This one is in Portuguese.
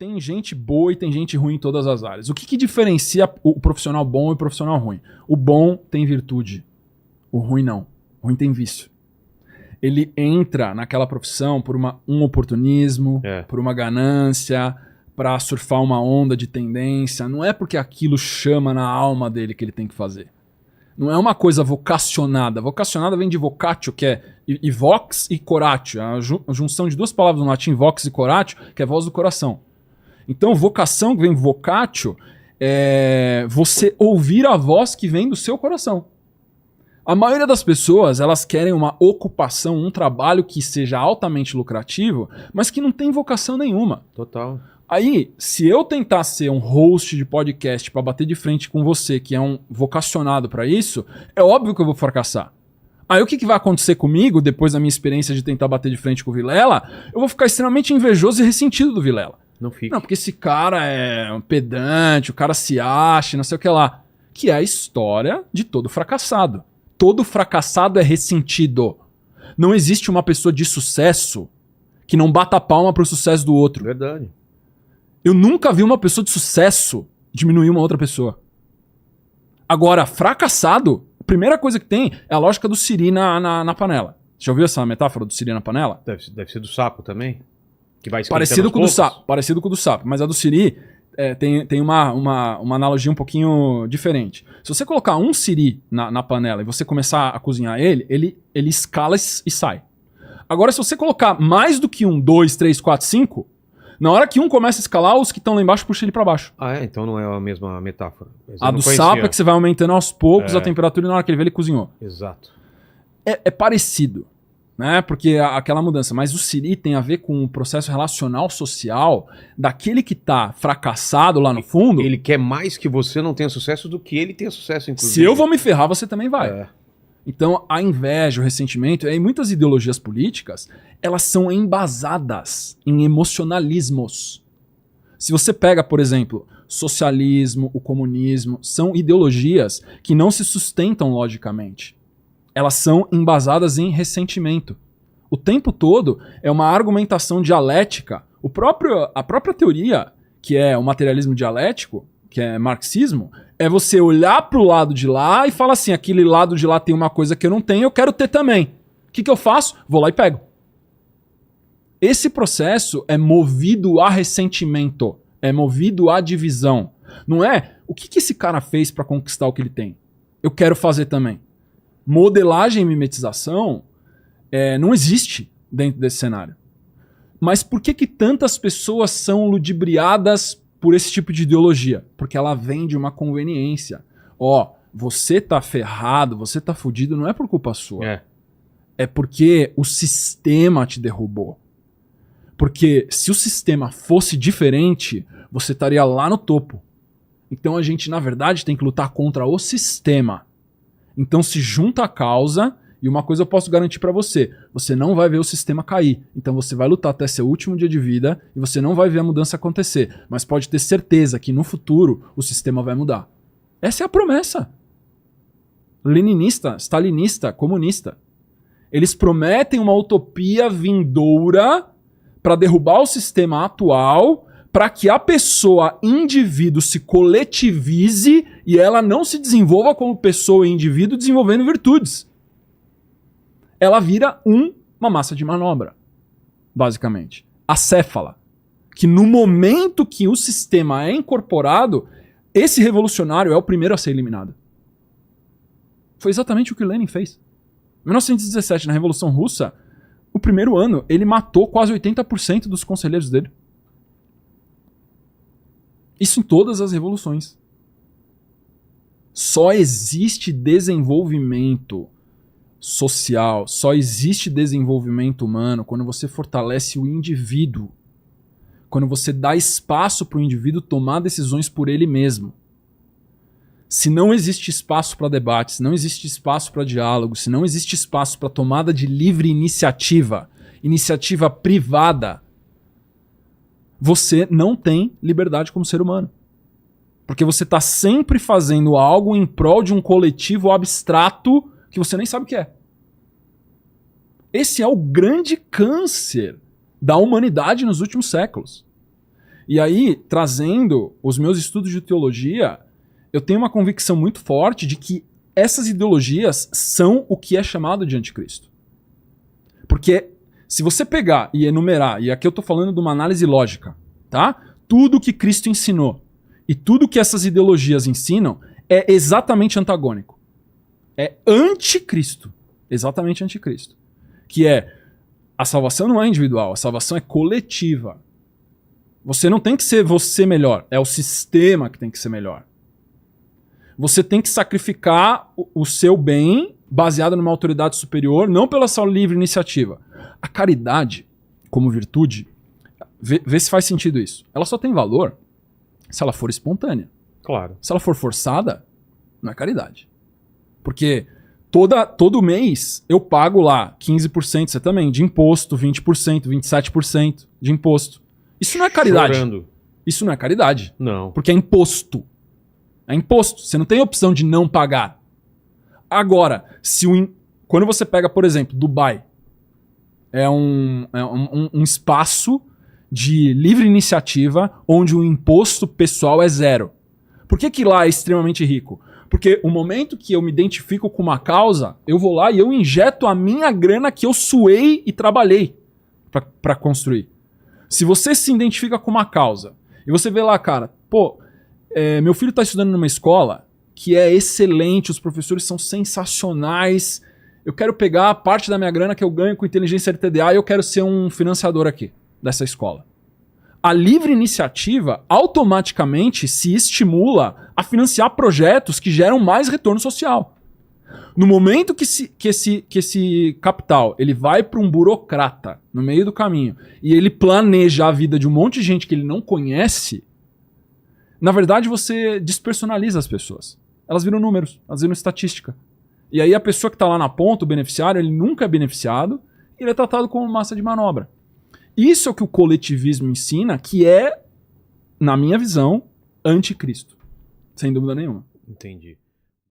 tem gente boa e tem gente ruim em todas as áreas. O que diferencia o profissional bom e o profissional ruim? O bom tem virtude, o ruim não. O ruim tem vício. Ele entra naquela profissão por um oportunismo, por uma ganância, para surfar uma onda de tendência. Não é porque aquilo chama na alma dele que ele tem que fazer. Não é uma coisa vocacionada. Vocacionada vem de vocatio, que é e vox e coratio. A junção de duas palavras no latim, vox e coratio, que é voz do coração. Então, vocação, que vem vocatio, é você ouvir a voz que vem do seu coração. A maioria das pessoas, elas querem uma ocupação, um trabalho que seja altamente lucrativo, mas que não tem vocação nenhuma. Total. Aí, se eu tentar ser um host de podcast para bater de frente com você, que é um vocacionado para isso, é óbvio que eu vou fracassar. Aí o que vai acontecer comigo, depois da minha experiência de tentar bater de frente com o Vilela? Eu vou ficar extremamente invejoso e ressentido do Vilela. Não fica. Não, porque esse cara é um pedante, o cara se acha, não sei o que lá. Que é a história de todo fracassado. Todo fracassado é ressentido. Não existe uma pessoa de sucesso que não bata a palma pro sucesso do outro. Verdade. Eu nunca vi uma pessoa de sucesso diminuir uma outra pessoa. Agora, fracassado, a primeira coisa que tem é a lógica do siri na panela. Você já ouviu essa metáfora do siri na panela? Deve ser do sapo também? Que vai Parecido com o do sapo. Parecido com o do sapo. Mas a do siri tem uma analogia um pouquinho diferente. Se você colocar um siri na panela e você começar a cozinhar ele escala e sai. Agora, se você colocar mais do que 1, 2, 3, 4, 5... Na hora que um começa a escalar, os que estão lá embaixo puxam ele pra baixo. Ah, é? Então não é a mesma metáfora. A do sapo é que você vai aumentando aos poucos a temperatura e na hora que ele vê, ele cozinhou. Exato. É parecido, né? Porque aquela mudança. Mas o siri tem a ver com o processo relacional social daquele que tá fracassado lá no fundo. Ele quer mais que você não tenha sucesso do que ele tenha sucesso, inclusive. Se eu vou me ferrar, você também vai. Então, a inveja, o ressentimento, e muitas ideologias políticas, elas são embasadas em emocionalismos. Se você pega, por exemplo, socialismo, o comunismo, são ideologias que não se sustentam logicamente. Elas são embasadas em ressentimento. O tempo todo é uma argumentação dialética. A própria teoria, que é o materialismo dialético, que é marxismo, é você olhar pro lado de lá e falar assim, aquele lado de lá tem uma coisa que eu não tenho, eu quero ter também. O que eu faço? Vou lá e pego. Esse processo é movido a ressentimento, é movido à divisão. Não é o que esse cara fez para conquistar o que ele tem. Eu quero fazer também. Modelagem e mimetização não existe dentro desse cenário. Mas por que tantas pessoas são ludibriadas por esse tipo de ideologia? Porque ela vem de uma conveniência. Você tá ferrado, você tá fudido, não é por culpa sua. É porque o sistema te derrubou. Porque se o sistema fosse diferente, você estaria lá no topo. Então a gente, na verdade, tem que lutar contra o sistema. Então se junta a causa, e uma coisa eu posso garantir pra você, você não vai ver o sistema cair. Então você vai lutar até seu último dia de vida e você não vai ver a mudança acontecer. Mas pode ter certeza que no futuro o sistema vai mudar. Essa é a promessa. Leninista, stalinista, comunista. Eles prometem uma utopia vindoura para derrubar o sistema atual, para que a pessoa, indivíduo, se coletivize e ela não se desenvolva como pessoa e indivíduo desenvolvendo virtudes. Ela vira uma massa de manobra, basicamente. Acéfala. Que no momento que o sistema é incorporado, esse revolucionário é o primeiro a ser eliminado. Foi exatamente o que Lenin fez. Em 1917, na Revolução Russa, o primeiro ano, ele matou quase 80% dos conselheiros dele. Isso em todas as revoluções. Só existe desenvolvimento social, só existe desenvolvimento humano quando você fortalece o indivíduo. Quando você dá espaço para o indivíduo tomar decisões por ele mesmo. Se não existe espaço para debate, se não existe espaço para diálogo, se não existe espaço para tomada de livre iniciativa, iniciativa privada, você não tem liberdade como ser humano. Porque você está sempre fazendo algo em prol de um coletivo abstrato que você nem sabe o que é. Esse é o grande câncer da humanidade nos últimos séculos. E aí, trazendo os meus estudos de teologia, eu tenho uma convicção muito forte de que essas ideologias são o que é chamado de anticristo. Porque se você pegar e enumerar, e aqui eu tô falando de uma análise lógica, tá? Tudo que Cristo ensinou e tudo que essas ideologias ensinam é exatamente antagônico. É anticristo. Exatamente anticristo. Que é, a salvação não é individual, a salvação é coletiva. Você não tem que ser você melhor, é o sistema que tem que ser melhor. Você tem que sacrificar o seu bem baseado numa autoridade superior, não pela sua livre iniciativa. A caridade, como virtude, vê se faz sentido isso. Ela só tem valor se ela for espontânea. Claro. Se ela for forçada, não é caridade. Porque todo mês eu pago lá 15%, você também, de imposto, 20%, 27% de imposto. Isso não é caridade. Chorando. Isso não é caridade. Não. Porque é imposto. É imposto. Você não tem opção de não pagar. Agora, quando você pega, por exemplo, Dubai, é um espaço de livre iniciativa onde o imposto pessoal é zero. Por que lá é extremamente rico? Porque o momento que eu me identifico com uma causa, eu vou lá e eu injeto a minha grana que eu suei e trabalhei para construir. Se você se identifica com uma causa e você vê lá, cara, meu filho está estudando numa escola que é excelente, os professores são sensacionais, eu quero pegar a parte da minha grana que eu ganho com inteligência LTDA e eu quero ser um financiador aqui dessa escola. A livre iniciativa automaticamente se estimula a financiar projetos que geram mais retorno social. No momento que esse capital ele vai para um burocrata no meio do caminho e ele planeja a vida de um monte de gente que ele não conhece, na verdade você despersonaliza as pessoas. Elas viram números, elas viram estatística. E aí a pessoa que está lá na ponta, o beneficiário, ele nunca é beneficiado e ele é tratado como massa de manobra. Isso é o que o coletivismo ensina, que é, na minha visão, anticristo. Sem dúvida nenhuma. Entendi.